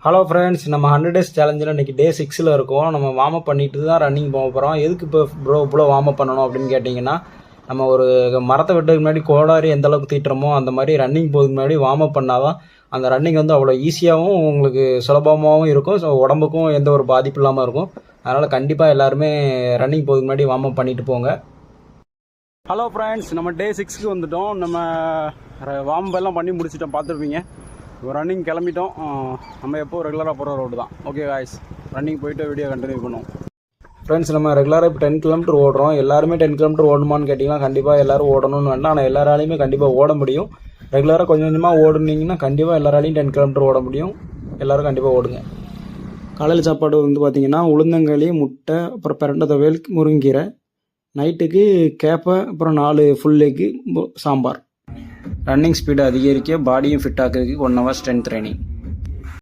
Hello friends, நம்ம 100 days சேலஞ்சில் இன்றைக்கி டே 6ல் இருக்கோம். நம்ம வார்ம் அப் பண்ணிட்டு தான் ரன்னிங் போக போகிறோம். எதுக்கு இப்போ இவ்வளோ வார்ம் அப் பண்ணணும் அப்படின்னு கேட்டிங்கன்னா, நம்ம ஒரு மரத்தை வெட்டுறதுக்கு முன்னாடி கோடாரி எந்த அளவுக்கு தீட்டுறோமோ அந்த மாதிரி ரன்னிங் போகிறதுக்கு முன்னாடி வார்ம் அப் பண்ணால் தான் அந்த ரன்னிங் வந்து அவ்வளோ ஈஸியாகவும் உங்களுக்கு சுலபமாகவும் இருக்கும். ஸோ உடம்புக்கும் எந்த ஒரு பாதிப்பு இல்லாமல் இருக்கும். அதனால் கண்டிப்பாக எல்லாருமே ரன்னிங் போகிறதுக்கு முன்னாடி வார்ம் அப் பண்ணிட்டு போங்க. ஹலோ ஃப்ரெண்ட்ஸ், நம்ம டே 6க்கு வந்துட்டோம். நம்ம வார்ம் அப் எல்லாம் பண்ணி முடிச்சிட்டோம், பார்த்துருப்பீங்க. ரன்னிங் கிளம்பிட்டோம். நம்ம எப்போ ரெகுலராக போகிற ரோடு தான். ஓகே காய்ஸ், ரன்னிங் போயிட்டு வீடியோ கண்டினியூ பண்ணுவோம். ஃப்ரெண்ட்ஸ், நம்ம ரெகுலராக இப்போ 10 கிலோமீட்டர் ஓடுறோம். எல்லாருமே 10 கிலோமீட்டர் ஓடணுமான்னு கேட்டிங்கன்னா கண்டிப்பாக எல்லோரும் ஓடணும்னு வேண்டாம். ஆனால் எல்லாராலையுமே கண்டிப்பாக ஓட முடியும். ரெகுலராக கொஞ்சம் கொஞ்சமாக ஓடுனீங்கன்னா கண்டிப்பாக எல்லாராலையும் 10 கிலோமீட்டர் ஓட முடியும். எல்லோரும் கண்டிப்பாக ஓடுங்க. காலையில் சாப்பாடு வந்து பார்த்திங்கன்னா உளுந்தங்களி, முட்டை, அப்புறம் பிரண்டை துவையல், முருங்கீரை. நைட்டுக்கு கேப்பை, அப்புறம் 4 full egg, sambar. Running speed அதிகரிக்க பாடியும் ஃபிட் ஆக்கிறதுக்கு 1 hour ஸ்ட்ரென்த் ட்ரைனிங்.